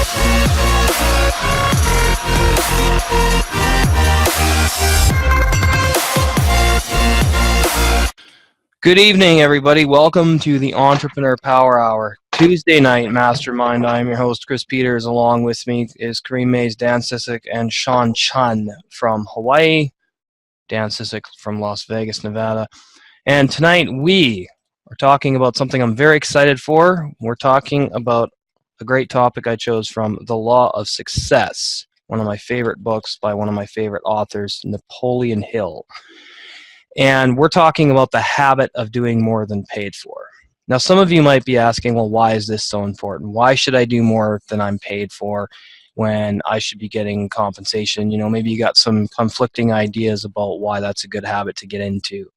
Good evening, everybody. Welcome to the Entrepreneur Power Hour, Tuesday night mastermind. I'm your host, Chris Peters. Along with me is Kareem Mays, Dan Sissick, and Sean Chun from Hawaii, Dan Sissick from Las Vegas, Nevada. And tonight we are talking about something I'm very excited for. We're talking about a great topic I chose from The Law of Success, one of my favorite books by one of my favorite authors, Napoleon Hill. And we're talking about the habit of doing more than paid for. Now, some of you might be asking, well, why is this so important? Why should I do more than I'm paid for when I should be getting compensation? You know, maybe you got some conflicting ideas about why that's a good habit to get into.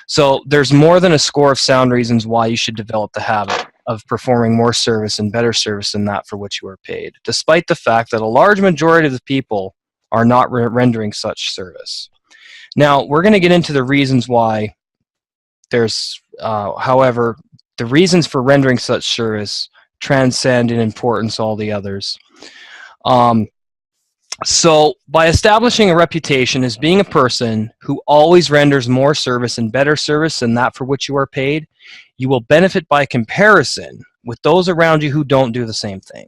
So there's more than a score of sound reasons why you should develop the habit of performing more service and better service than that for which you are paid, despite the fact that a large majority of the people are not rendering such service. Now, we're going to get into the reasons why there's, however, the reasons for rendering such service transcend in importance all the others. So, by establishing a reputation as being a person who always renders more service and better service than that for which you are paid, you will benefit by comparison with those around you who don't do the same thing.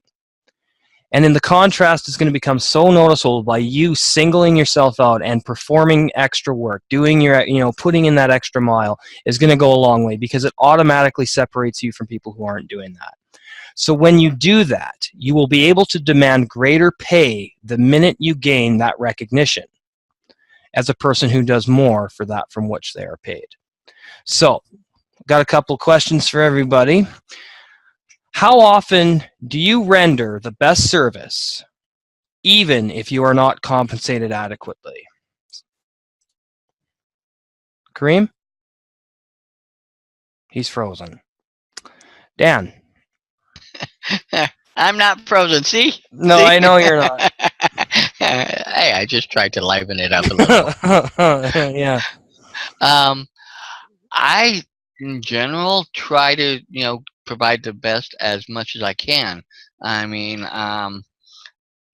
And in the contrast, it's going to become so noticeable by you singling yourself out and performing extra work, doing your, putting in that extra mile is going to go a long way because it automatically separates you from people who aren't doing that. So when you do that, you will be able to demand greater pay the minute you gain that recognition as a person who does more for that from which they are paid. So, got a couple questions for everybody. How often do you render the best service, even if you are not compensated adequately? Kareem? He's frozen. Dan? I'm not frozen, see? No, See? I know you're not. Hey, I just tried to liven it up a little. Yeah. I, in general, try to, provide the best as much as I can. I mean,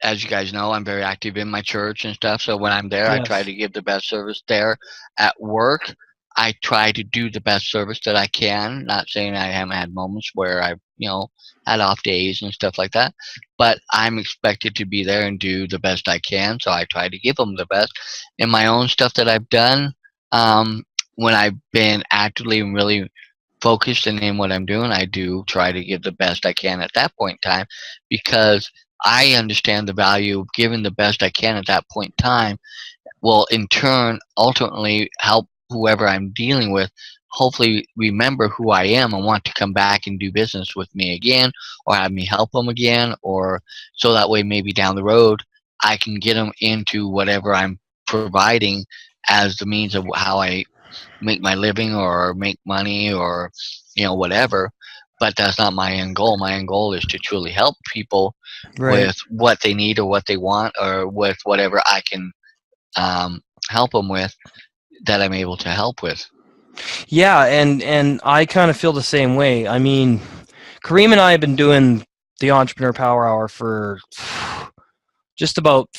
as you guys know, I'm very active in my church and stuff. So when I'm there, I try Yes. to give the best service there. At work, I try to do the best service that I can. Not saying I haven't had moments where I've, had off days and stuff like that. But I'm expected to be there and do the best I can. So I try to give them the best. In my own stuff that I've done, when I've been actively and really focused in what I'm doing, I do try to give the best I can at that point in time because I understand the value of giving the best I can at that point in time will in turn ultimately help whoever I'm dealing with hopefully remember who I am and want to come back and do business with me again or have me help them again, or so that way maybe down the road I can get them into whatever I'm providing as the means of how I make my living or make money or whatever. But that's not my end goal. My end goal is to truly help people Right. with what they need or what they want or with whatever I can help them with that I'm able to help with. Yeah, and I kind of feel the same way. I mean, Kareem and I have been doing the Entrepreneur Power Hour for just about,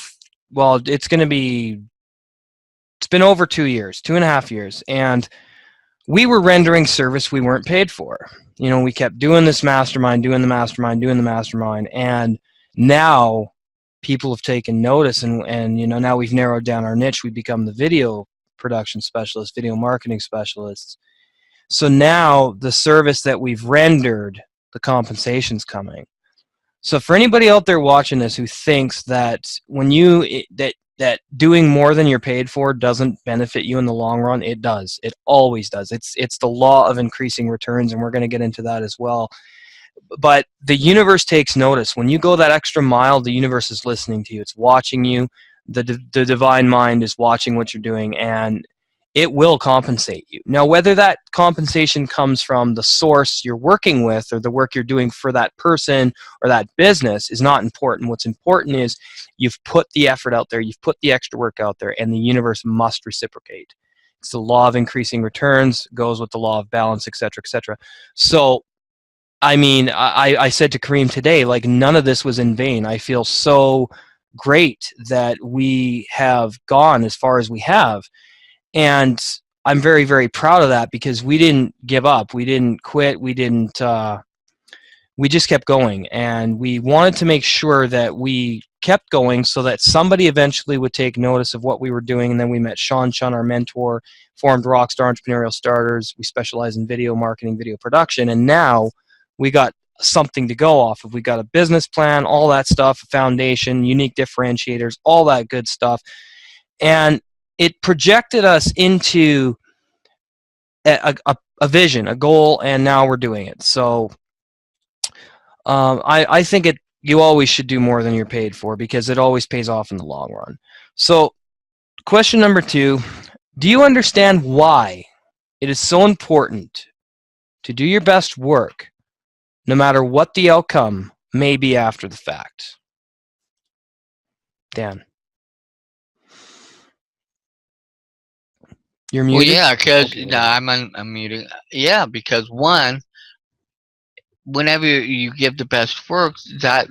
well, it's been over 2 years, 2.5 years, and we were rendering service we weren't paid for. We kept doing this mastermind, doing the mastermind, and now people have taken notice, and now we've narrowed down our niche. We've become the video production specialists, video marketing specialists. So now the service that we've rendered, the compensation's coming. So for anybody out there watching this who thinks that that doing more than you're paid for doesn't benefit you in the long run, it does. It always does. It's the law of increasing returns, and we're going to get into that as well. But the universe takes notice. When you go that extra mile, the universe is listening to you. It's watching you. The divine mind is watching what you're doing, and it will compensate you. Now, whether that compensation comes from the source you're working with or the work you're doing for that person or that business is not important. What's important is you've put the effort out there, you've put the extra work out there, and the universe must reciprocate. It's the law of increasing returns, goes with the law of balance, etc., etc. So I mean, I said to Kareem today, like, none of this was in vain. I feel so great that we have gone as far as we have. And I'm very, very proud of that because we didn't give up. We didn't quit. We just kept going. And we wanted to make sure that we kept going so that somebody eventually would take notice of what we were doing. And then we met Sean Chun, our mentor, formed Rockstar Entrepreneurial Starters. We specialize in video marketing, video production. And now we got something to go off of. We got a business plan, all that stuff, a foundation, unique differentiators, all that good stuff. And it projected us into a vision, a goal, and now we're doing it. So I think you always should do more than you're paid for because it always pays off in the long run. So question number 2, do you understand why it is so important to do your best work no matter what the outcome may be after the fact? Dan. You're Well, muted? yeah, because Okay. no, I'm muting. Yeah, because one, whenever you give the best work, that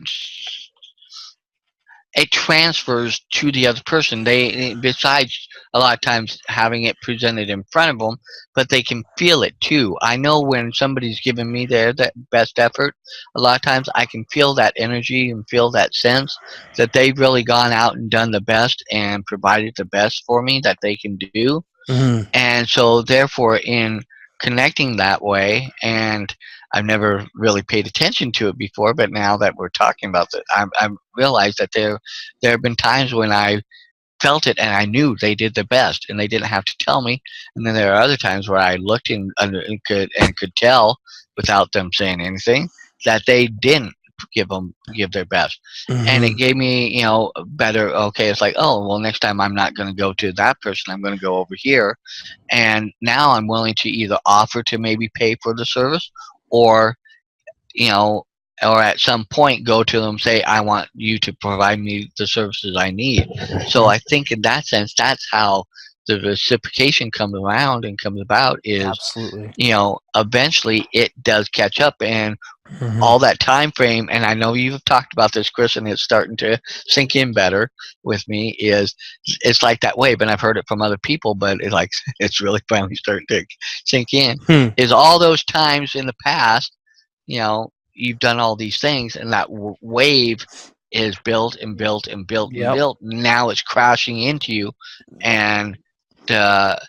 it transfers to the other person. They, besides a lot of times having it presented in front of them, but they can feel it too. I know when somebody's giving me that best effort, a lot of times I can feel that energy and feel that sense that they've really gone out and done the best and provided the best for me that they can do. Mm-hmm. And so therefore in connecting that way, and I've never really paid attention to it before, but now that we're talking about it, I've realized that there have been times when I felt it and I knew they did the best and they didn't have to tell me. And then there are other times where I looked and could tell without them saying anything that they didn't give their best. And it Mm-hmm. gave me, better, okay, it's like, oh, well, next time I'm not going to go to that person, I'm going to go over here. And now I'm willing to either offer to maybe pay for the service, or you know or at some point go to them, say, I want you to provide me the services I need. So I think in that sense, that's how the reciprocation comes around and comes about, is Absolutely. eventually it does catch up. And Mm-hmm. all that time frame, and I know you've talked about this, Chris, and it's starting to sink in better with me, is it's like that way. But I've heard it from other people, but it's like it's really finally starting to sink in, Hmm. is all those times in the past, you've done all these things, and that wave is built and built and built and Yep. built. Now it's crashing into you, and the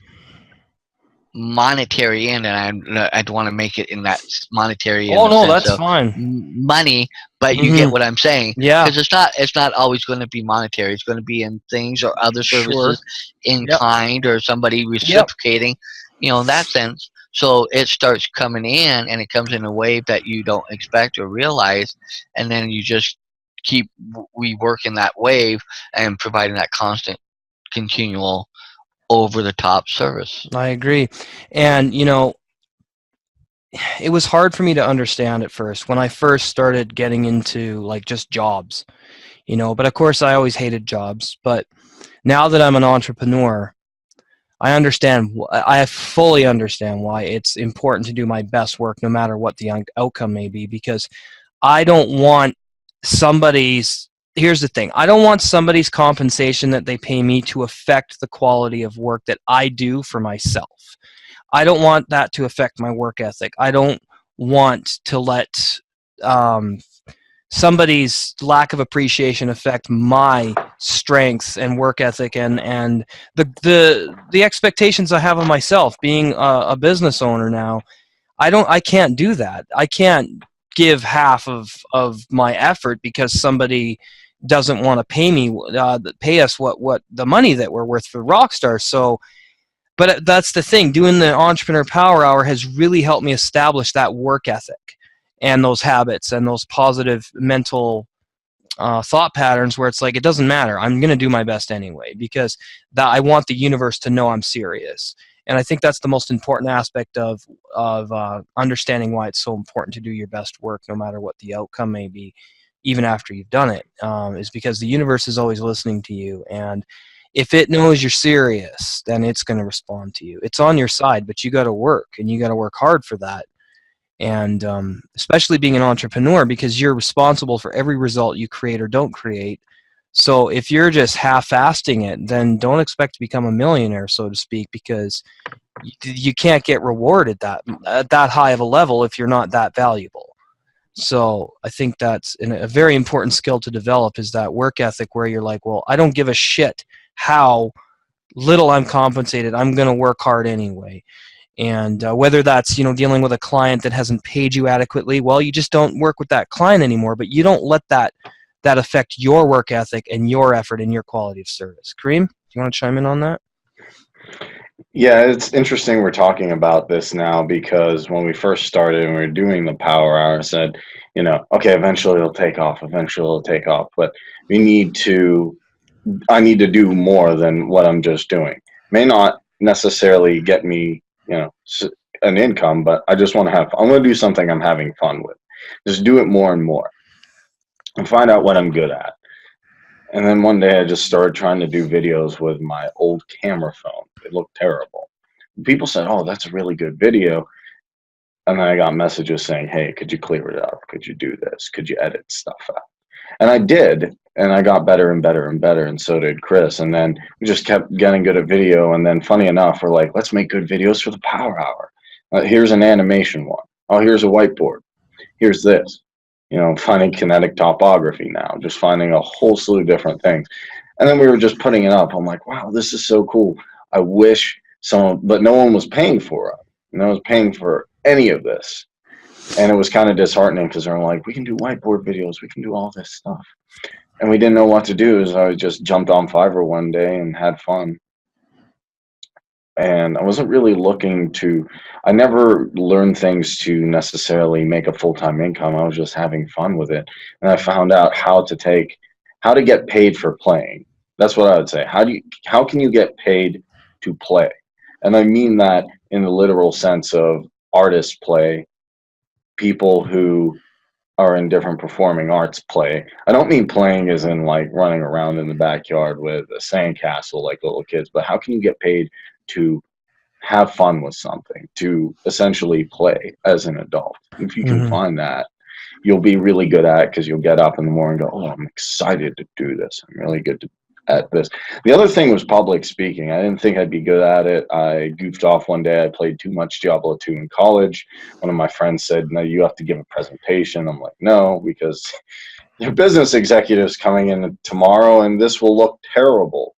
monetary end, and I'd want to make it in that monetary in Oh the no, sense that's of fine. money, but you get Mm-hmm. what I'm saying, Yeah. because it's not always going to be monetary. It's going to be in things or other Sure. services, in Yep. kind, or somebody Yep. reciprocating, in that sense. So it starts coming in, and it comes in a wave that you don't expect or realize, and then you just keep reworking that wave and providing that constant, continual, over the top service. I agree. And it was hard for me to understand at first when I first started getting into like just jobs, but of course I always hated jobs. But now that I'm an entrepreneur, I fully understand why it's important to do my best work no matter what the outcome may be, because I don't want somebody's here's the thing. I don't want somebody's compensation that they pay me to affect the quality of work that I do for myself. I don't want that to affect my work ethic. I don't want to let um, somebody's lack of appreciation affect my strengths and work ethic and the expectations I have of myself. Being a business owner now, I can't do that. I can't give half of my effort because somebody doesn't want to pay us what the money that we're worth for Rockstar. So but that's the thing. Doing the Entrepreneur Power Hour has really helped me establish that work ethic and those habits and those positive mental thought patterns where it's like, it doesn't matter. I'm going to do my best anyway because I want the universe to know I'm serious. And I think that's the most important aspect of understanding why it's so important to do your best work no matter what the outcome may be, even after you've done it, is because the universe is always listening to you. And if it knows you're serious, then it's going to respond to you. It's on your side, but you got to work, and you got to work hard for that. And especially being an entrepreneur, because you're responsible for every result you create or don't create. So if you're just half-assing it, then don't expect to become a millionaire, so to speak, because you can't get rewarded at that high of a level if you're not that valuable. So I think that's a very important skill to develop, is that work ethic where you're like, well, I don't give a shit how little I'm compensated. I'm going to work hard anyway. And whether that's, dealing with a client that hasn't paid you adequately, well, you just don't work with that client anymore, but you don't let that affect your work ethic and your effort and your quality of service. Kareem, do you want to chime in on that? Yeah, it's interesting we're talking about this now, because when we first started and we were doing the power hour, I said, okay, eventually it'll take off, eventually it'll take off, but I need to do more than what I'm just doing. May not necessarily get me, an income, but I just want to I'm going to do something I'm having fun with. Just do it more and more and find out what I'm good at. And then one day I just started trying to do videos with my old camera phone. It looked terrible. People said, "Oh, that's a really good video." And then I got messages saying, "Hey, could you clear it up? Could you do this? Could you edit stuff out?" And I did, and I got better and better and better, and so did Chris. And then we just kept getting good at video. And then, funny enough, we're like, let's make good videos for the Power Hour. Here's an animation one. Oh, here's a whiteboard. Here's this. Finding kinetic topography now, just finding a whole slew of different things. And then we were just putting it up. I'm like, wow, this is so cool. I wish but no one was paying for it. No one was paying for any of this. And it was kind of disheartening, because they're like, we can do whiteboard videos, we can do all this stuff. And we didn't know what to do. So I just jumped on Fiverr one day and had fun. And I wasn't really I never learned things to necessarily make a full-time income. I was just having fun with it. And I found out how to get paid for playing. That's what I would say. How can you get paid to play? And I mean that in the literal sense of artists play, people who are in different performing arts play. I don't mean playing as in like running around in the backyard with a sandcastle like little kids, but how can you get paid to have fun with something, to essentially play as an adult? If you can find that, you'll be really good at it, because you'll get up in the morning and go, oh, I'm excited to do this. I'm really good at this. The other thing was public speaking. I didn't think I'd be good at it. I goofed off one day. I played too much Diablo 2 in college. One of my friends said, no, you have to give a presentation. I'm like, no, because your business executive's coming in tomorrow and this will look terrible.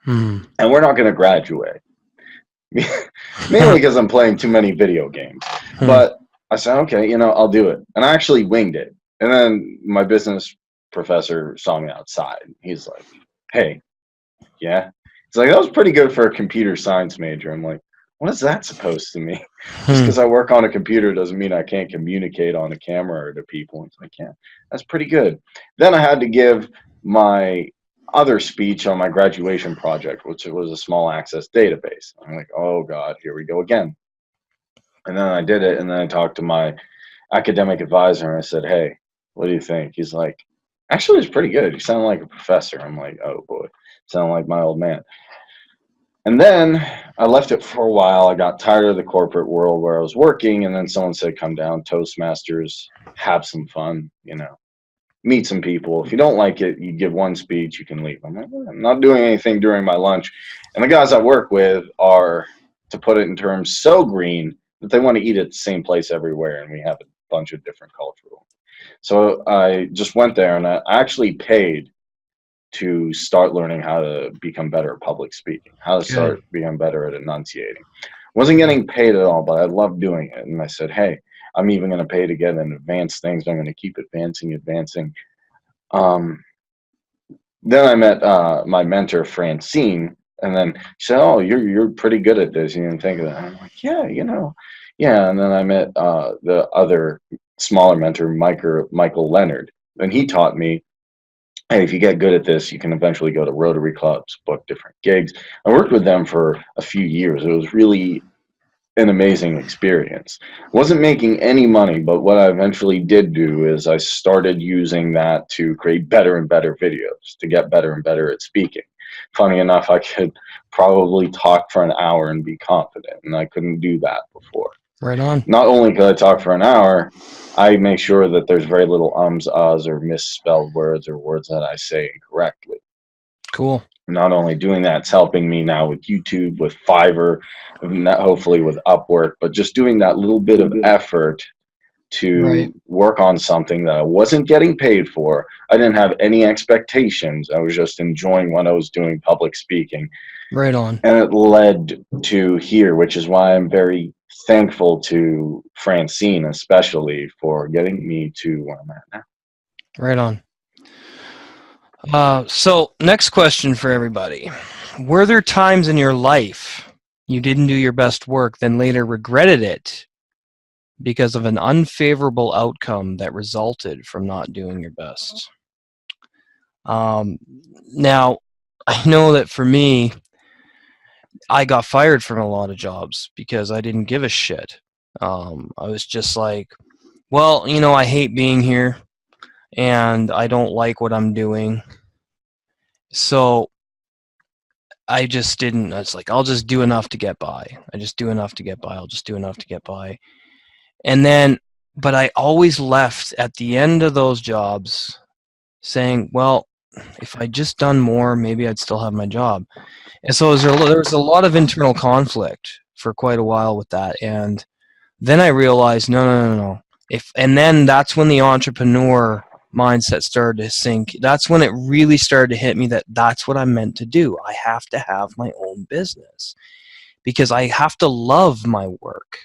And we're not going to graduate. Mainly because I'm playing too many video games. But I said, okay, I'll do it. And I actually winged it. And then my business professor saw me outside. He's like, hey, yeah. It's like, that was pretty good for a computer science major. I'm like, what is that supposed to mean? Just because I work on a computer doesn't mean I can't communicate on a camera or to people. It's like, yeah, that's pretty good. Then I had to give my other speech on my graduation project, which was a small access database. I'm like, oh God, here we go again. And then I did it, and then I talked to my academic advisor, and I said, hey, what do you think? He's like, actually, it's pretty good. You sound like a professor. I'm like, oh boy, sound like my old man. And then I left it for a while. I got tired of the corporate world where I was working, and then someone said, come down, Toastmasters, have some fun, meet some people. If you don't like it, you give one speech, you can leave. I'm like, I'm not doing anything during my lunch. And the guys I work with are, to put it in terms, so green that they want to eat at the same place everywhere, and we have a bunch of different cultural. So I just went there, and I actually paid to start learning how to become better at public speaking, how to start becoming better at enunciating. Wasn't getting paid at all, but I loved doing it. And I said, hey, I'm even going to pay to get in advanced things. I'm going to keep advancing. Then I met my mentor, Francine, and then she said, oh, you're pretty good at this. You didn't think of that. I'm like, yeah, yeah. And then I met the other smaller mentor, Michael Leonard, and he taught me, hey, if you get good at this, you can eventually go to Rotary clubs, book different gigs. I worked with them for a few years. It was really an amazing experience. Wasn't making any money, but what I eventually did do is I started using that to create better and better videos, to get better and better at speaking. Funny enough, I could probably talk for an hour and be confident, and I couldn't do that before. Right on. Not only could I talk for an hour, I make sure that there's very little ums, ahs, or misspelled words or words that I say incorrectly. Cool. Not only doing that, it's helping me now with YouTube, with Fiverr, hopefully with Upwork, but just doing that little bit of effort Right. to work on something that I wasn't getting paid for. I didn't have any expectations. I was just enjoying what I was doing, public speaking. Right on. And it led to here, which is why I'm very thankful to Francine, especially for getting me to where I'm at now. Right on. So, next question for everybody. Were there times in your life you didn't do your best work, then later regretted it because of an unfavorable outcome that resulted from not doing your best? Now, I know that for me, I got fired from a lot of jobs because I didn't give a shit. I was just like, well, I hate being here and I don't like what I'm doing. So I just didn't. I was like, I'll just do enough to get by. I just do enough to get by. I'll just do enough to get by. And then, but I always left at the end of those jobs saying, well, if I'd just done more, maybe I'd still have my job. And so there was a lot of internal conflict for quite a while with that. And then I realized, no. And then that's when the entrepreneur mindset started to sink. That's when it really started to hit me that that's what I'm meant to do. I have to have my own business because I have to love my work.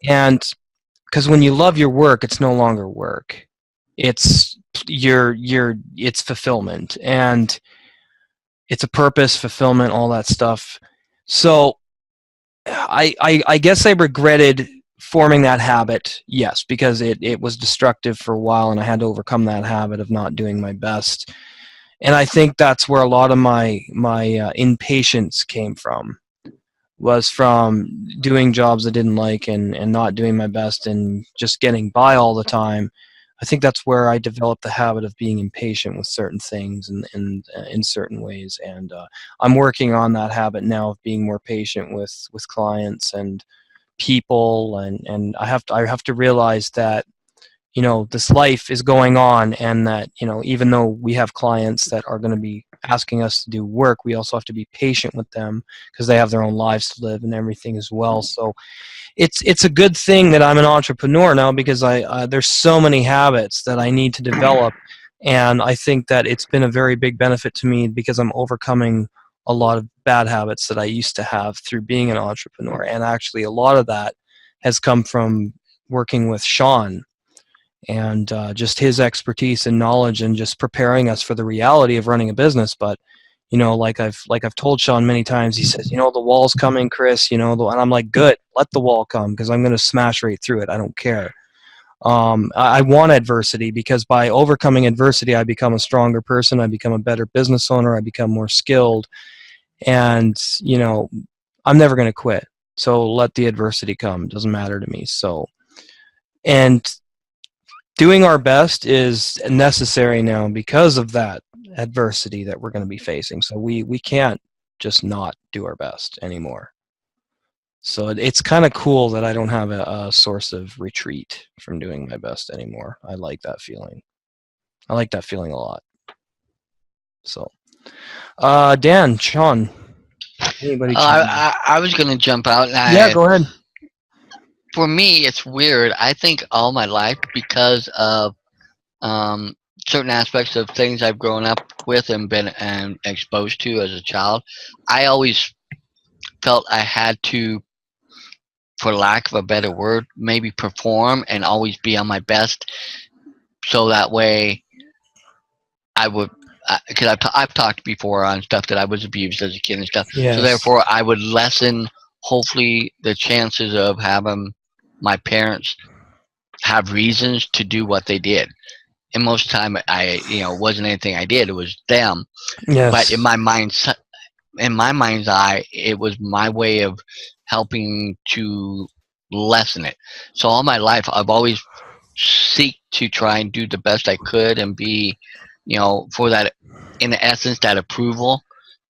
And because when you love your work, it's no longer work. It's it's fulfillment, and it's a purpose, fulfillment, all that stuff. So I guess I regretted forming that habit, yes, because it was destructive for a while, and I had to overcome that habit of not doing my best. And I think that's where a lot of my impatience came from, was from doing jobs I didn't like and not doing my best and just getting by all the time. I think that's where I developed the habit of being impatient with certain things and in certain ways. And I'm working on that habit now of being more patient with clients and people. And I have to realize that this life is going on, and that even though we have clients that are going to be asking us to do work, we also have to be patient with them because they have their own lives to live and everything as well. So it's a good thing that I'm an entrepreneur now, because there's so many habits that I need to develop, and I think that it's been a very big benefit to me because I'm overcoming a lot of bad habits that I used to have through being an entrepreneur. And actually a lot of that has come from working with Sean and just his expertise and knowledge, and just preparing us for the reality of running a business. But like I've told Sean many times, he says, the wall's coming, Chris. And I'm like, good, let the wall come, because I'm going to smash right through it. I don't care. I want adversity, because by overcoming adversity, I become a stronger person. I become a better business owner. I become more skilled, and I'm never going to quit. So let the adversity come. It doesn't matter to me. So, and doing our best is necessary now because of that adversity that we're going to be facing. So we can't just not do our best anymore. So it's kind of cool that I don't have a source of retreat from doing my best anymore. I like that feeling. I like that feeling a lot. So, Dan, Sean, anybody? I was going to jump out. Yeah, go ahead. For me, it's weird. I think all my life, because of certain aspects of things I've grown up with and been exposed to as a child, I always felt I had to, for lack of a better word, maybe perform and always be on my best, so that way I would, because I've talked before on stuff that I was abused as a kid and stuff. Yes. So therefore, I would lessen, hopefully, the chances of having my parents have reasons to do what they did. And most of the time, wasn't anything I did; it was them. Yes. But in my mind's eye, it was my way of helping to lessen it. So all my life, I've always seek to try and do the best I could and be, for that, in essence, that approval,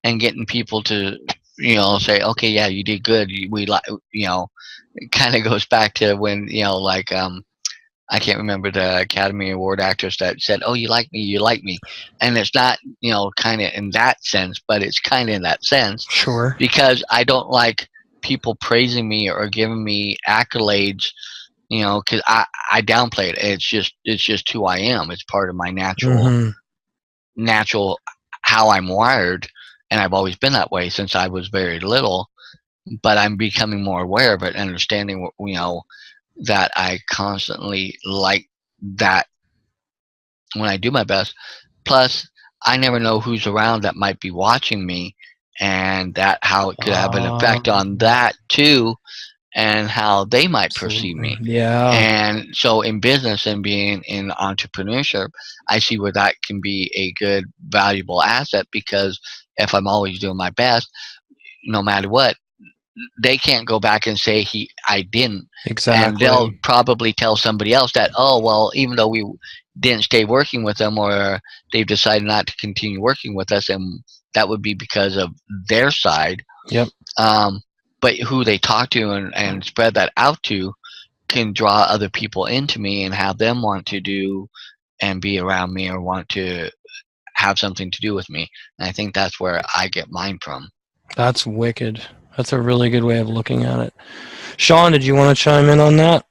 and getting people to say, okay, yeah, you did good. We like, it kind of goes back to when, like, I can't remember the Academy Award actress that said, "Oh, you like me," and it's not, kind of in that sense, but it's kind of in that sense Sure. because I don't like people praising me or giving me accolades, because I downplay it. It's just who I am. It's part of my Mm-hmm. natural how I'm wired, and I've always been that way since I was very little. But I'm becoming more aware of it, understanding, that I constantly like that when I do my best. Plus, I never know who's around that might be watching me, and that how it could have an effect on that too, and how they might perceive Absolutely. me. Yeah. And so, in business and being in entrepreneurship, I see where that can be a good, valuable asset because if I'm always doing my best, no matter what, they can't go back and say I didn't, and they'll Exactly. probably tell somebody else that, oh well, even though we didn't stay working with them, or they've decided not to continue working with us, and that would be because of their side. Yep. um, but who they talk to and spread that out to can draw other people into me and have them want to do and be around me or want to have something to do with me, and I think that's where I get mine from. That's wicked. That's a really good way of looking at it. Sean, did you want to chime in on that?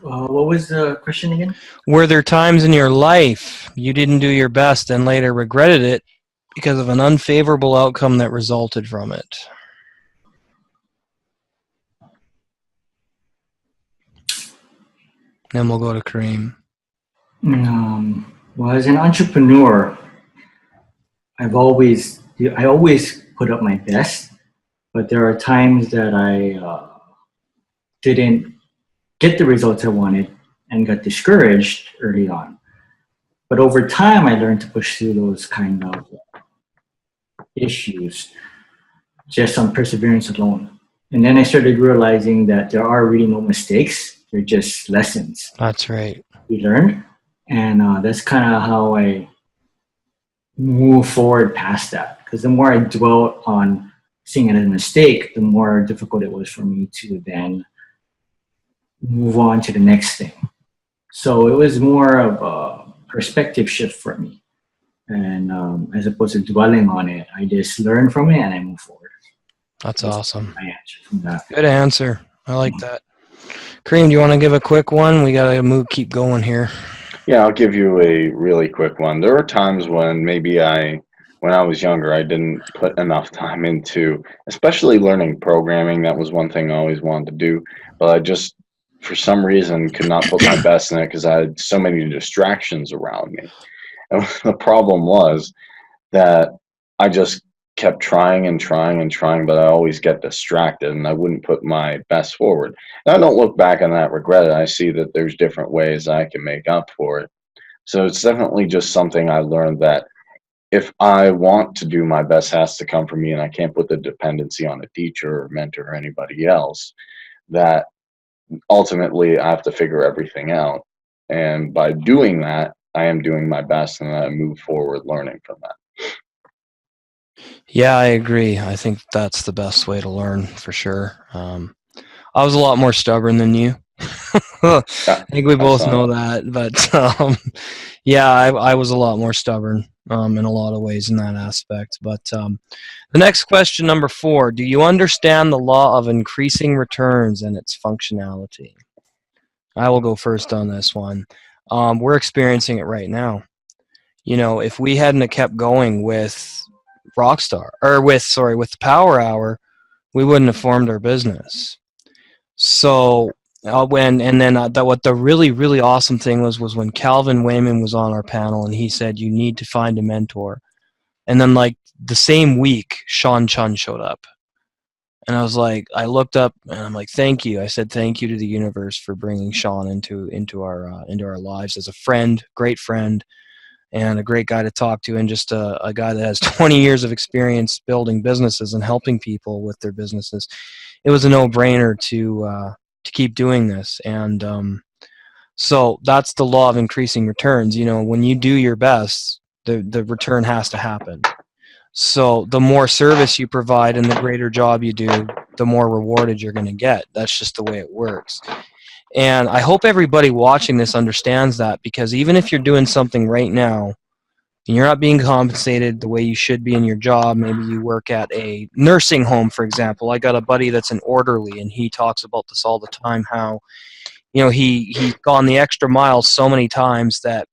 What was the question again? Were there times in your life you didn't do your best and later regretted it because of an unfavorable outcome that resulted from it? Then we'll go to Kareem. Well, as an entrepreneur, I always put up my best, but there are times that I didn't get the results I wanted and got discouraged early on. But over time, I learned to push through those kind of issues just on perseverance alone. And then I started realizing that there are really no mistakes. They're just lessons That's right. we learned. And that's kind of how I move forward past that. Because the more I dwelt on seeing it as a mistake, the more difficult it was for me to then move on to the next thing. So it was more of a perspective shift for me. And as opposed to dwelling on it, I just learn from it and I move forward. That's awesome. My answer from that. Good answer. I like that. Kareem, do you want to give a quick one? We got to keep going here. Yeah, I'll give you a really quick one. There were times when when I was younger, I didn't put enough time into, especially learning programming. That was one thing I always wanted to do, but I just, for some reason, could not put my best in it because I had so many distractions around me. And the problem was that I just kept trying and trying and trying, but I always get distracted and I wouldn't put my best forward. And I don't look back on that regret. I see that there's different ways I can make up for it. So it's definitely just something I learned that if I want to do my best, has to come from me, and I can't put the dependency on a teacher or mentor or anybody else. That ultimately I have to figure everything out. And by doing that, I am doing my best and I move forward learning from that. Yeah, I agree. I think that's the best way to learn for sure. I was a lot more stubborn than you. I think we both know that. But yeah, I was a lot more stubborn in a lot of ways in that aspect. But the next question, number 4, do you understand the law of increasing returns and its functionality? I will go first on this one. We're experiencing it right now. You know, if we hadn't have kept going with Rockstar, or with the Power Hour, we wouldn't have formed our business. So what the really awesome thing was when Calvin Wayman was on our panel and he said you need to find a mentor, and then like the same week Sean Chun showed up, and I looked up and I'm like, thank you. I said thank you to the universe for bringing Sean into our lives as a friend, great friend, and a great guy to talk to, and just a guy that has 20 years of experience building businesses and helping people with their businesses. It was a no-brainer to keep doing this, and so that's the law of increasing returns. You know, when you do your best, the return has to happen. So the more service you provide and the greater job you do, the more rewarded you're going to get. That's just the way it works. And I hope everybody watching this understands that, because even if you're doing something right now and you're not being compensated the way you should be in your job, maybe you work at a nursing home, for example. I got a buddy that's an orderly, and he talks about this all the time, how, he's gone the extra mile so many times that,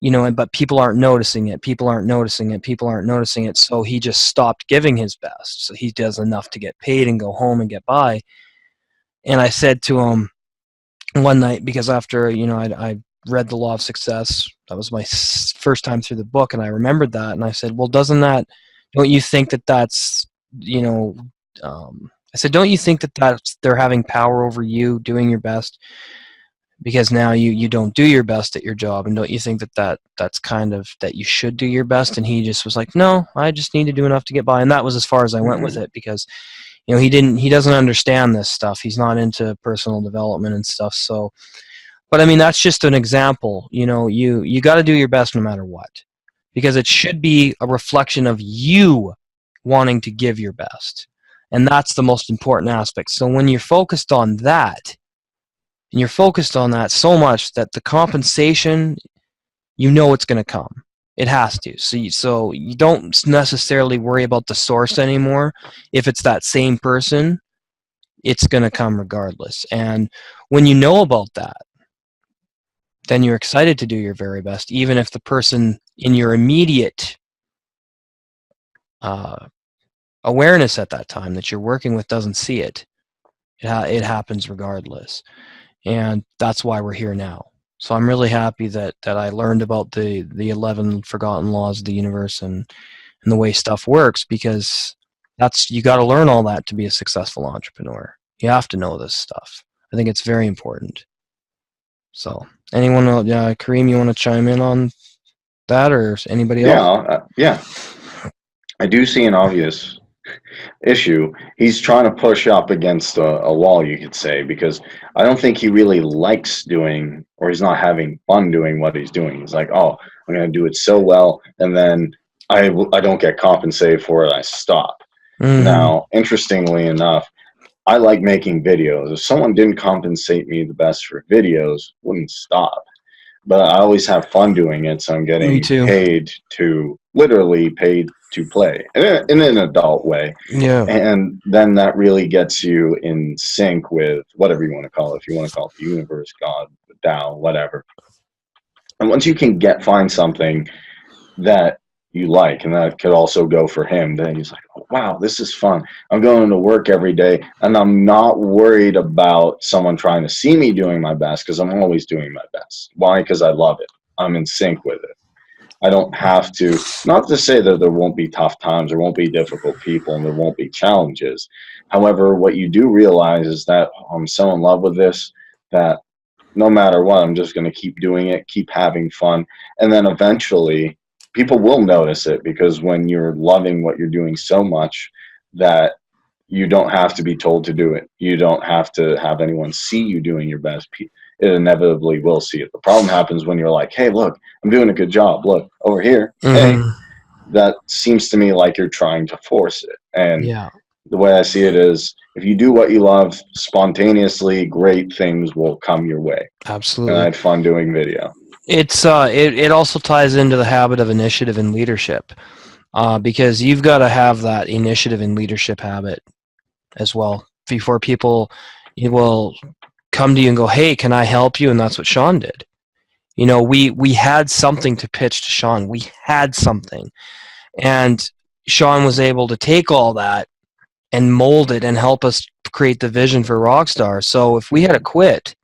but people aren't noticing it. People aren't noticing it. People aren't noticing it. So he just stopped giving his best. So he does enough to get paid and go home and get by. And I said to him one night, because after, I read The Law of Success, that was my first time through the book, and I remembered that. And I said, well, don't you think that's, I said, don't you think that's they're having power over you doing your best? Because now you don't do your best at your job, and don't you think that's kind of that you should do your best? And he just was like, no, I just need to do enough to get by. And that was as far as I went with it, because he doesn't understand this stuff. He's not into personal development and stuff. So, but I mean, that's just an example. You got to do your best no matter what, because it should be a reflection of you wanting to give your best, and that's the most important aspect. So when you're focused on that, and you're focused on that so much that the compensation, it's going to come. It has to. So you don't necessarily worry about the source anymore. If it's that same person, it's going to come regardless. And when you know about that, then you're excited to do your very best, even if the person in your immediate awareness at that time that you're working with doesn't see it. It happens regardless. And that's why we're here now. So I'm really happy that I learned about the 11 forgotten laws of the universe and the way stuff works, because you got to learn all that to be a successful entrepreneur. You have to know this stuff. I think it's very important. So anyone, Kareem, you want to chime in on that, or anybody else? Yeah. I do see an obvious issue. He's trying to push up against a wall, you could say, because I don't think he really likes doing, or he's not having fun doing what he's doing. He's like, oh, I'm going to do it so well, and then I don't get compensated for it. I stop. Mm-hmm. Now, interestingly enough, I like making videos. If someone didn't compensate me the best for videos, I wouldn't stop. But I always have fun doing it, so I'm getting literally paid to play in an adult way. Yeah. And then that really gets you in sync with whatever you want to call it. If you want to call it the universe, God, the Tao, whatever. And once you can find something that you like, and that could also go for him, then he's like, oh, wow, this is fun. I'm going to work every day, and I'm not worried about someone trying to see me doing my best, because I'm always doing my best. Why? Because I love it. I'm in sync with it. I don't have to, not to say that there won't be tough times, there won't be difficult people, and there won't be challenges. However, what you do realize is that I'm so in love with this that no matter what, I'm just going to keep doing it, keep having fun, and then eventually people will notice it, because when you're loving what you're doing so much that you don't have to be told to do it, you don't have to have anyone see you doing your best, it inevitably will see it. The problem happens when you're like, hey, look, I'm doing a good job. Look, over here. Mm-hmm. Hey, that seems to me like you're trying to force it. And the way I see it is, if you do what you love, spontaneously, great things will come your way. Absolutely. And I had fun doing video. It also ties into the habit of initiative and leadership, because you've got to have that initiative and leadership habit as well before people will come to you and go, hey, can I help you? And that's what Sean did. We had something to pitch to Sean. We had something, and Sean was able to take all that and mold it and help us create the vision for Rockstar. So if we had to quit,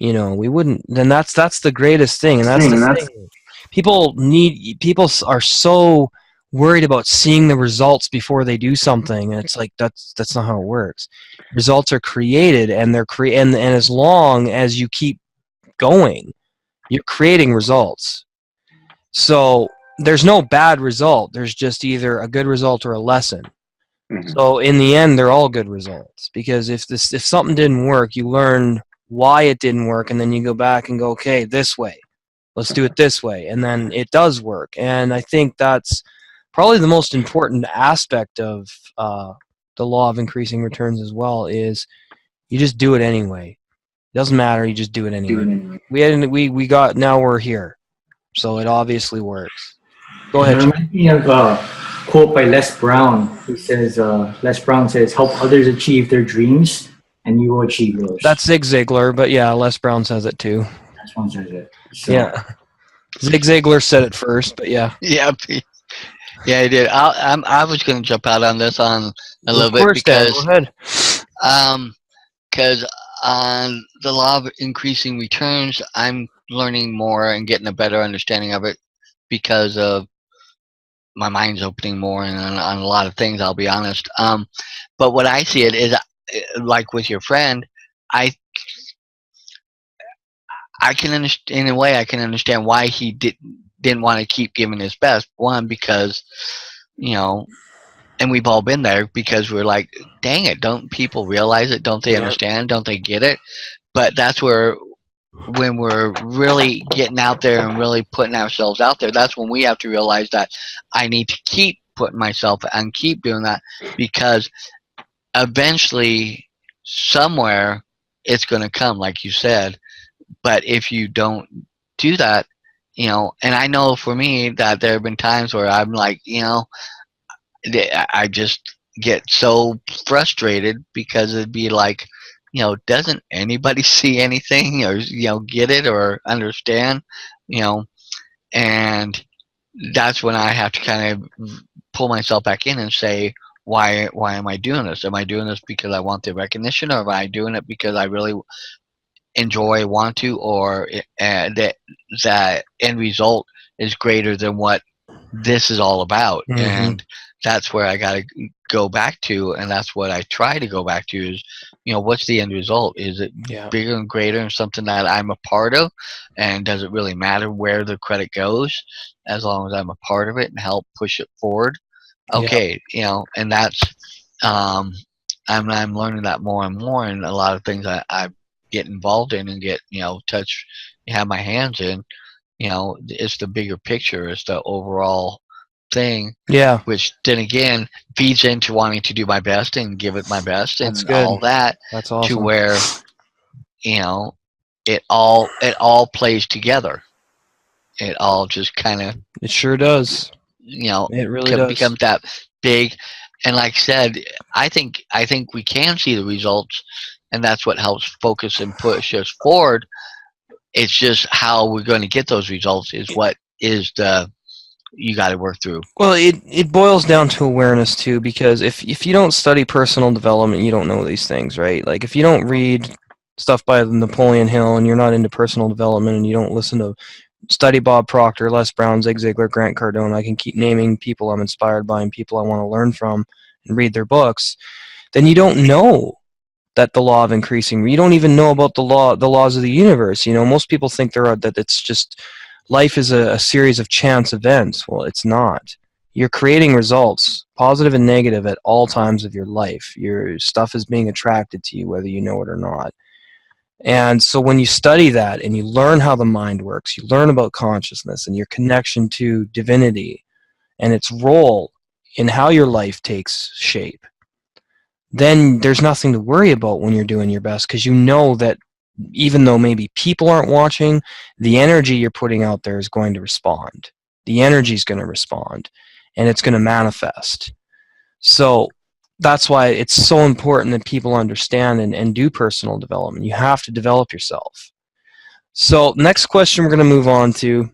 we wouldn't. Then that's the greatest thing, and that's the thing. People are so worried about seeing the results before they do something, and it's like that's not how it works. Results are created, and and as long as you keep going, you're creating results. So there's no bad result. There's just either a good result or a lesson. Mm-hmm. So in the end, they're all good results, because if something didn't work, you learn why it didn't work, and then you go back and go, okay, this way, let's do it this way, and then it does work. And I think that's probably the most important aspect of the law of increasing returns as well is you just do it anyway. It doesn't matter. You just do it anyway. We got, now we're here, so it obviously works. Go ahead. Jim. Reminds me of a quote by Les Brown. He says, Les Brown says, "Help others achieve their dreams, and you will achieve yours." That's Zig Ziglar, but yeah, Les Brown says it too. Les Brown says it. So, yeah, Zig Ziglar said it first, but yeah. Yeah, I did. I was going to jump out on this on a little bit Dan, go ahead. Because on the law of increasing returns, I'm learning more and getting a better understanding of it because of my mind's opening more and on a lot of things. I'll be honest. But what I see it is like with your friend, I can understand, in a way, I can understand why he didn't want to keep giving his best. One, because, and we've all been there, because we're like, dang it, don't people realize it? Don't they understand? Don't they get it? But that's where, when we're really getting out there and really putting ourselves out there, that's when we have to realize that I need to keep putting myself and keep doing that, because eventually, somewhere, it's going to come, like you said. But if you don't do that, and I know for me that there have been times where I'm like, I just get so frustrated, because it'd be like, doesn't anybody see anything, or, get it or understand, and that's when I have to kind of pull myself back in and say, why am I doing this? Am I doing this because I want the recognition, or am I doing it because I really enjoy, want to, or that end result is greater than what this is all about? Mm-hmm. And that's where I got to go back to, and that's what I try to go back to is, what's the end result? Is it bigger and greater and something that I'm a part of? And does it really matter where the credit goes, as long as I'm a part of it and help push it forward? Okay, and that's I'm learning that more and more, and a lot of things I get involved in and get touch, have my hands in, it's the bigger picture, it's the overall thing, which then again feeds into wanting to do my best and give it my best. That's and good. All that. That's awesome. To where it all plays together. It all just kind of, it sure does, it really becomes that big. And like I said, I think we can see the results, and that's what helps focus and push us forward. It's just how we're going to get those results is what is you got to work through. Well, it boils down to awareness too, because if you don't study personal development, you don't know these things, right? Like if you don't read stuff by Napoleon Hill and you're not into personal development, and you don't listen to study Bob Proctor, Les Brown, Zig Ziglar, Grant Cardone, I can keep naming people I'm inspired by and people I want to learn from and read their books, then you don't know that the law of increasing, you don't even know about the laws of the universe. Most people think that it's just life is a series of chance events. Well, it's not. You're creating results, positive and negative, at all times of your life. Your stuff is being attracted to you, whether you know it or not. And so when you study that and you learn how the mind works, you learn about consciousness and your connection to divinity and its role in how your life takes shape, then there's nothing to worry about when you're doing your best, because you know that even though maybe people aren't watching, the energy you're putting out there is going to respond. The energy is going to respond, and it's going to manifest. So that's why it's so important that people understand and do personal development. You have to develop yourself. So next question we're going to move on to.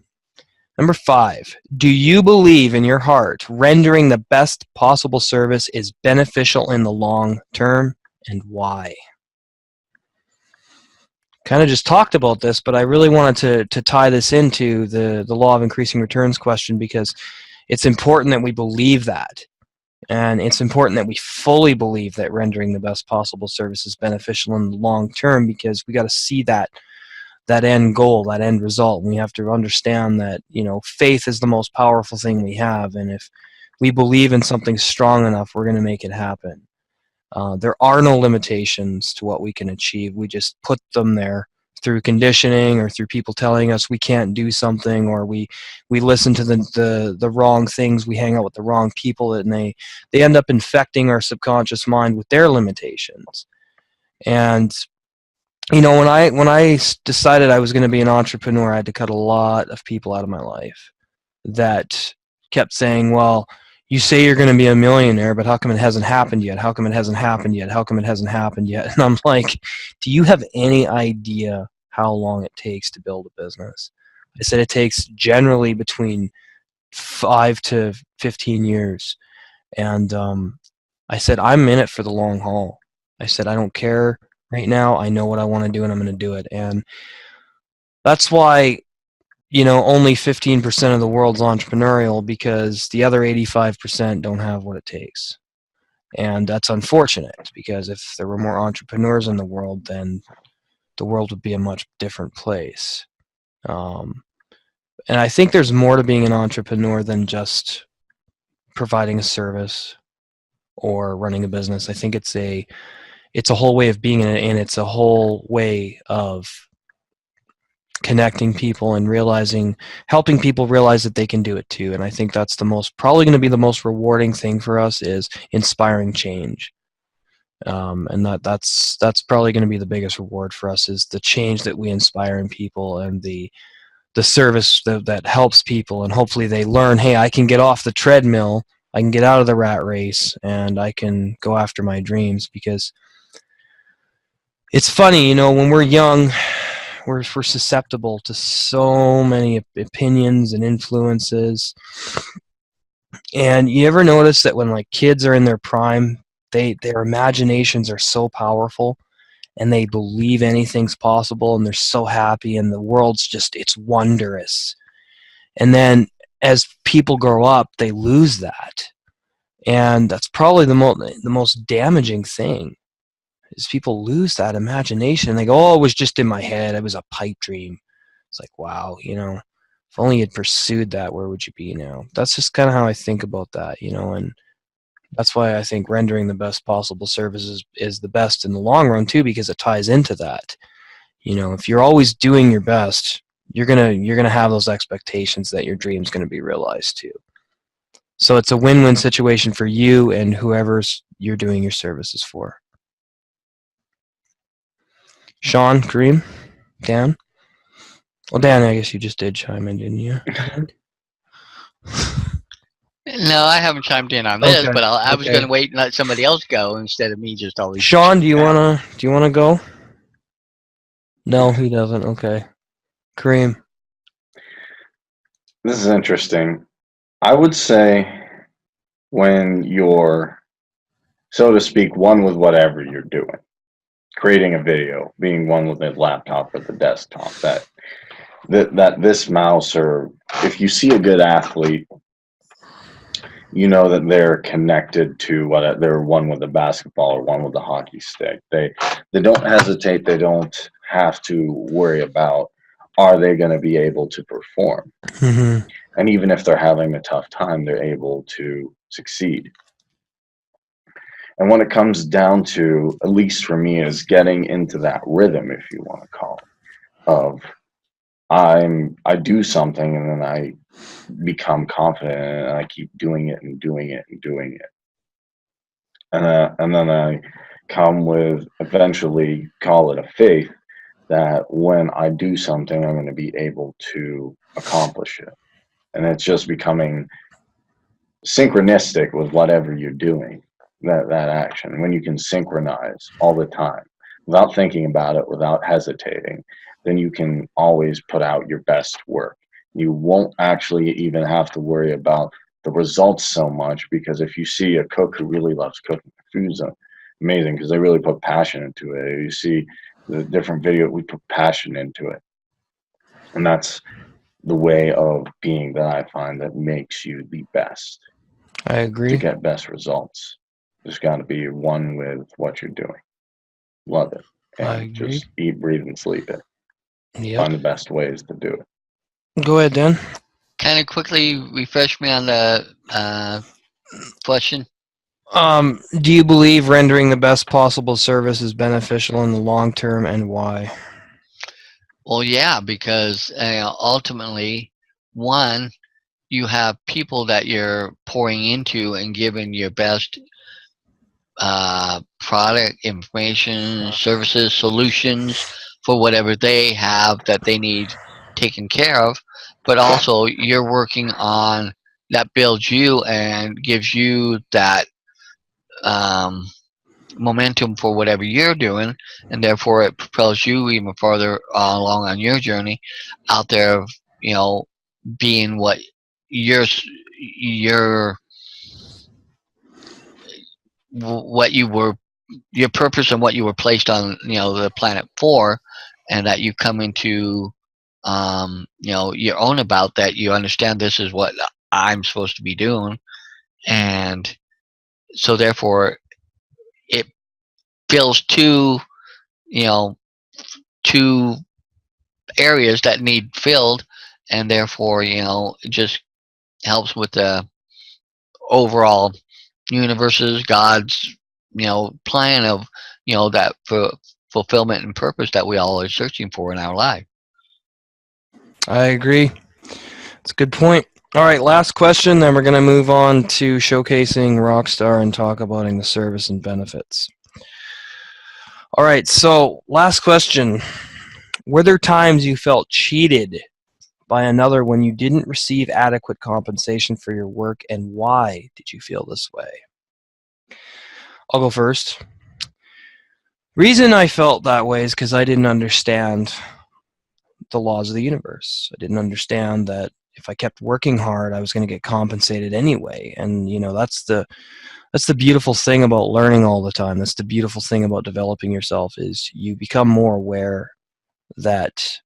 Number 5, do you believe in your heart rendering the best possible service is beneficial in the long term, and why? Kind of just talked about this, but I really wanted to tie this into the law of increasing returns question, because it's important that we believe that. And it's important that we fully believe that rendering the best possible service is beneficial in the long term, because we got to see that end goal, that end result. And we have to understand that, faith is the most powerful thing we have. And if we believe in something strong enough, we're going to make it happen. There are no limitations to what we can achieve. We just put them there through conditioning or through people telling us we can't do something, or we listen to the wrong things, we hang out with the wrong people, and they end up infecting our subconscious mind with their limitations. And when I decided I was going to be an entrepreneur, I had to cut a lot of people out of my life that kept saying, well, you say you're going to be a millionaire, but how come it hasn't happened yet? How come it hasn't happened yet? How come it hasn't happened yet? And I'm like, do you have any idea how long it takes to build a business? I said it takes generally between 5 to 15 years. And I said, I'm in it for the long haul. I said, I don't care right now. I know what I want to do, and I'm going to do it. And that's why only 15% of the world's entrepreneurial, because the other 85% don't have what it takes. And that's unfortunate, because if there were more entrepreneurs in the world, then the world would be a much different place. And I think there's more to being an entrepreneur than just providing a service or running a business. I think it's a whole way of being in it, and it's a whole way of connecting people and helping people realize that they can do it too. And I think that's probably going to be the most rewarding thing for us, is inspiring change. And that's probably going to be the biggest reward for us, is the change that we inspire in people, and the service that helps people. And hopefully they learn, hey, I can get off the treadmill, I can get out of the rat race, and I can go after my dreams. Because it's funny, when we're young, we're susceptible to so many opinions and influences. And you ever notice that when kids are in their prime, their imaginations are so powerful, and they believe anything's possible, and they're so happy, and the world's it's wondrous. And then as people grow up, they lose that. And that's probably the most damaging thing, is people lose that imagination. They go, oh, it was just in my head. It was a pipe dream. It's like, wow, if only you'd pursued that, where would you be now? That's just kind of how I think about that, and that's why I think rendering the best possible services is the best in the long run too, because it ties into that. If you're always doing your best, you're gonna have those expectations that your dream's gonna be realized too. So it's a win-win situation for you and whoever's you're doing your services for. Sean, Kareem, Dan? Well, Dan, I guess you just did chime in, didn't you? No, I haven't chimed in on this, Okay, but I was okay. going to wait and let somebody else go instead of me just always. Sean, do you wanna go? No, he doesn't. Okay. Kareem. This is interesting. I would say when you're, so to speak, one with whatever you're doing, creating a video, being one with the laptop or the desktop, that this mouse, or if you see a good athlete, you know that they're connected to they're one with the basketball or one with the hockey stick. They don't hesitate. They don't have to worry about, are they going to be able to perform? Mm-hmm. And even if they're having a tough time, they're able to succeed. And when it comes down to, at least for me, is getting into that rhythm, if you want to call it, of I do something and then I become confident and I keep doing it and doing it and doing it. And then I come with, eventually call it a faith, that when I do something, I'm going to be able to accomplish it. And it's just becoming synchronistic with whatever you're doing, that action. When you can synchronize all the time without thinking about it, without hesitating, then you can always put out your best work. You won't actually even have to worry about the results so much, because if you see a cook who really loves cooking, food's amazing because they really put passion into it. You see the different video, we put passion into it. And that's the way of being that I find that makes you the best. I agree. To get best results, just got to be one with what you're doing. Love it. And just eat, breathe, and sleep it. Yep. Find the best ways to do it. Go ahead, Dan. Kind of quickly refresh me on the question. Do you believe rendering the best possible service is beneficial in the long term, and why? Well, yeah, because ultimately, one, you have people that you're pouring into and giving your best product, information, services, solutions for whatever they have that they need taken care of. But also, you're working on that builds you and gives you that um, momentum for whatever you're doing, and therefore it propels you even farther along on your journey out there of, being what your what you were, your purpose and what you were placed on, the planet for, and that you come into your own about that. You understand this is what I'm supposed to be doing, and so therefore it fills you know two areas that need filled, and therefore it just helps with the overall universe's God's plan of that for fulfillment and purpose that we all are searching for in our life. I agree. It's a good point. All right, last question, then we're going to move on to showcasing Rockstar and talk about the service and benefits. All right, so last question. Were there times you felt cheated by another when you didn't receive adequate compensation for your work, and why did you feel this way? I'll go first. Reason I felt that way is because I didn't understand the laws of the universe. I didn't understand that if I kept working hard, I was going to get compensated anyway. And that's the beautiful thing about learning all the time. That's the beautiful thing about developing yourself, is you become more aware that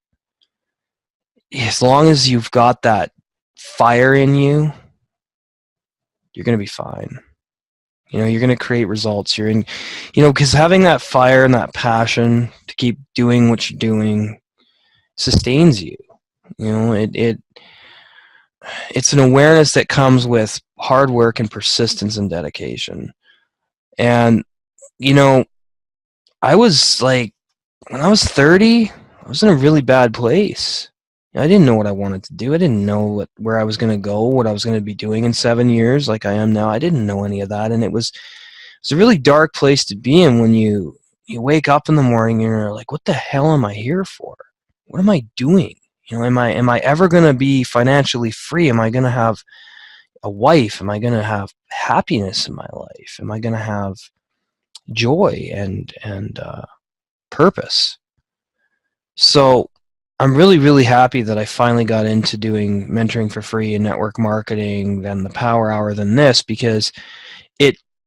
as long as you've got that fire in you, you're going to be fine. You're going to create results. You're in, because having that fire and that passion to keep doing what you're doing sustains you. It's an awareness that comes with hard work and persistence and dedication. And, I was like, when I was 30, I was in a really bad place. I didn't know what I wanted to do. I didn't know where I was going to go, what I was going to be doing in 7 years like I am now. I didn't know any of that. And it's a really dark place to be in when you wake up in the morning and you're like, what the hell am I here for? What am I doing? Am I ever going to be financially free? Am I going to have a wife? Am I going to have happiness in my life? Am I going to have joy and purpose? So I'm really, really happy that I finally got into doing mentoring for free and network marketing, then the Power Hour, than this, because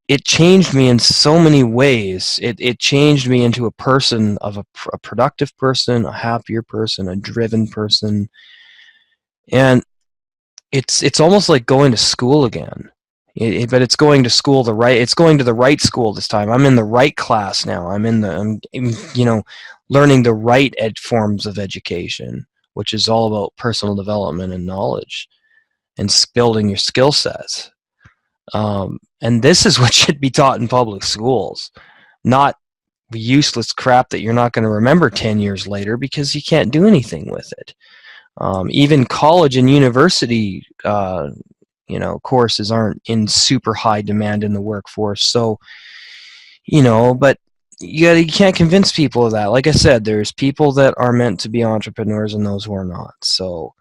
it changed me in so many ways. It changed me into a person of a productive person, a happier person, a driven person. And it's almost like going to school again. But it's going to school it's going to the right school this time. I'm in the right class now. I'm learning the right forms of education, which is all about personal development and knowledge and building your skill sets. And this is what should be taught in public schools, not useless crap that you're not going to remember 10 years later because you can't do anything with it. Even college and university courses aren't in super high demand in the workforce. So, but you can't convince people of that. Like I said, there's people that are meant to be entrepreneurs and those who are not. So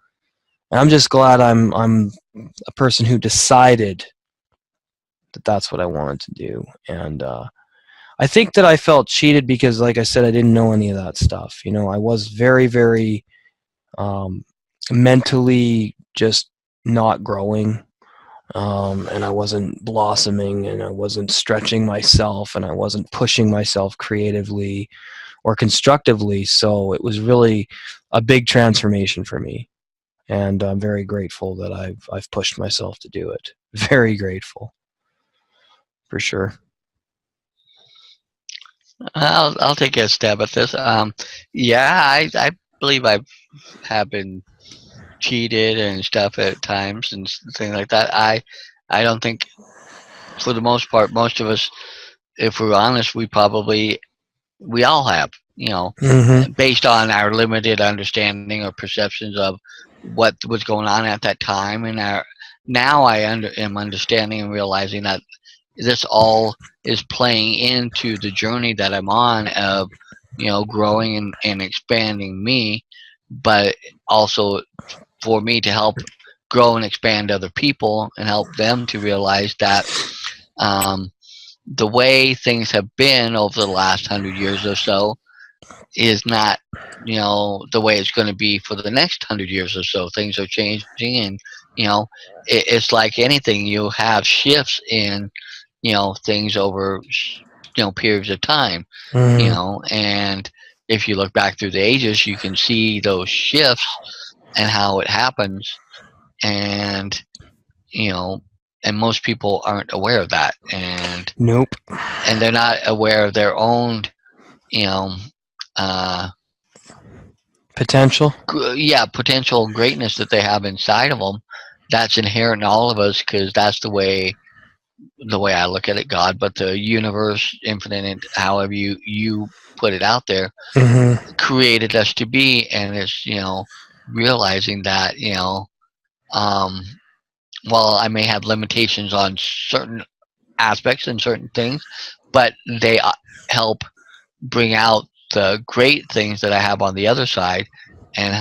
I'm just glad I'm a person who decided that that's what I wanted to do. And I think that I felt cheated because, like I said, I didn't know any of that stuff. I was very, very mentally just not growing. And I wasn't blossoming, and I wasn't stretching myself, and I wasn't pushing myself creatively or constructively. So it was really a big transformation for me, and I'm very grateful that I've pushed myself to do it. Very grateful, for sure. I'll take a stab at this. Yeah, I believe I have been cheated and stuff at times and things like that. I don't think, for the most part, most of us, if we're honest, we all have. based on our limited understanding or perceptions of what was going on at that time. And now I am understanding and realizing that this all is playing into the journey that I'm on of, growing and expanding me, but also for me to help grow and expand other people and help them to realize that the way things have been over the last 100 years or so is not, the way it's going to be for the next 100 years or so. Things are changing, and it's like anything. You have shifts in, things over, periods of time, and if you look back through the ages, you can see those shifts and how it happens, and and most people aren't aware of that, and Nope. and they're not aware of their own, Potential. potential greatness that they have inside of them. That's inherent in all of us, because that's the way I look at it. God, but the universe, infinite, however you put it out there, created us to be, and it's realizing that while I may have limitations on certain aspects and certain things, but they help bring out the great things that I have on the other side, and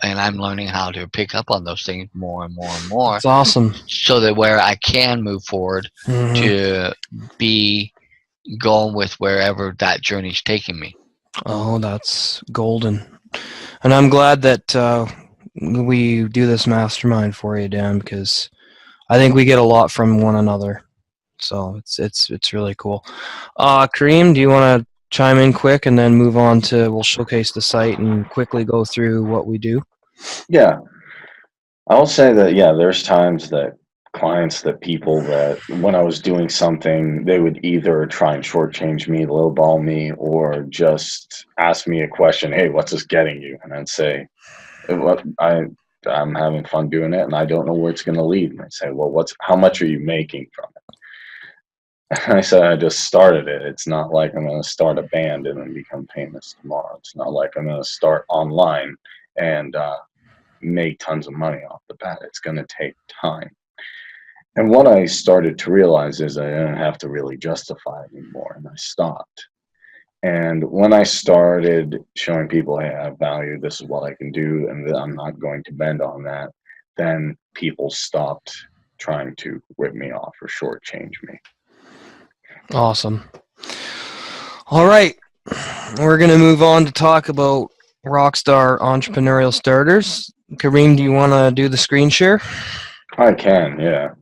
I'm learning how to pick up on those things more and more and more. It's awesome. So that where I can move forward to be going with wherever that journey's taking me. Oh, that's golden. And I'm glad that we do this mastermind for you, Dan, because I think we get a lot from one another. So it's really cool. Kareem, do you want to chime in quick and then move on to, we'll showcase the site and quickly go through what we do? Yeah. I'll say that, there's times that clients, that people that when I was doing something, they would either try and shortchange me, lowball me, or just ask me a question, hey, what's this getting you? And I'd say, I'm having fun doing it, and I don't know where it's going to lead. And I'd say, well, how much are you making from it? I said, I just started it. It's not like I'm going to start a band and then become famous tomorrow. It's not like I'm going to start online and make tons of money off the bat. It's going to take time. And what I started to realize is I didn't have to really justify it anymore, and I stopped. And when I started showing people, hey, I have value, this is what I can do, and I'm not going to bend on that, then people stopped trying to rip me off or shortchange me. Awesome. All right. We're going to move on to talk about Rockstar Entrepreneurial Starters. Kareem, do you want to do the screen share? I can, yeah.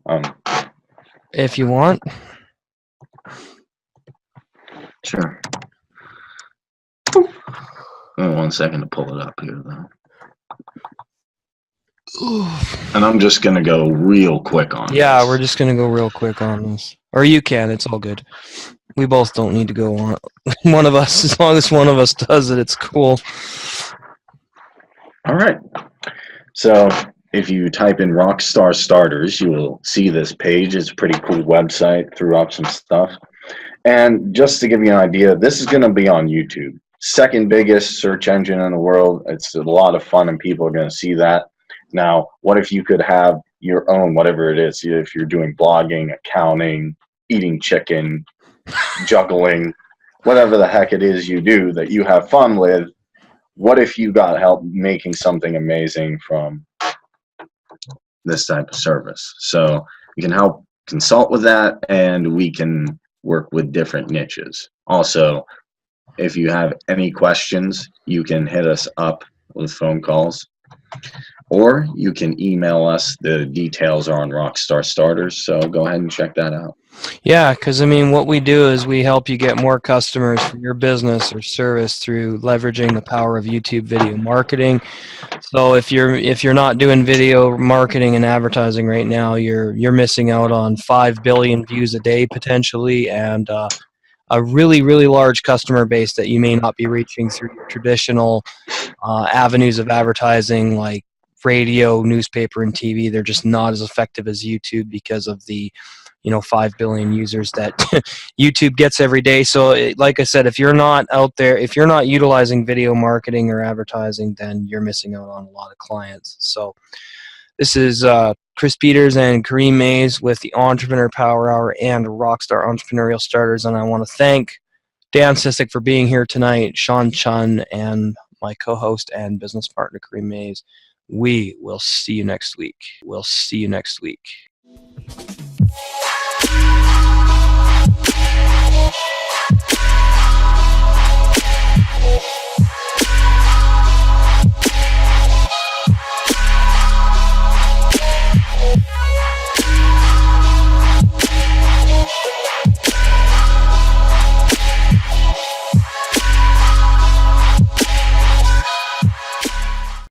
If you want. Sure. 1 second to pull it up here, though. And I'm just going to go real quick on this. Yeah, we're just going to go real quick on this. Or you can. It's all good. We both don't need to go on. One of us, as long as one of us does it, it's cool. All right. So if you type in Rockstar Starters, you will see this page. It's a pretty cool website. Threw up some stuff. And just to give you an idea, this is going to be on YouTube. Second biggest search engine in the world. It's a lot of fun, and people are going to see that. Now, what if you could have your own, whatever it is, if you're doing blogging, accounting, eating chicken, juggling, whatever the heck it is you do that you have fun with, what if you got help making something amazing from this type of service? So you can help consult with that, and we can work with different niches. Also, if you have any questions, you can hit us up with phone calls, or you can email us. The details are on Rockstar Starters, so go ahead and check that out. Yeah, because I mean, what we do is we help you get more customers for your business or service through leveraging the power of YouTube video marketing. So if you're not doing video marketing and advertising right now, you're missing out on 5 billion views a day potentially, and a really, really large customer base that you may not be reaching through your traditional avenues of advertising like radio, newspaper, and TV. They're just not as effective as YouTube because of the 5 billion users that YouTube gets every day. So like I said, if you're not out there, if you're not utilizing video marketing or advertising, then you're missing out on a lot of clients. So this is Chris Peters and Kareem Mays with the Entrepreneur Power Hour and Rockstar Entrepreneurial Starters, and I want to thank Dan Sissick for being here tonight, Sean Chun, and my co-host and business partner Kareem Mays. We will see you next week.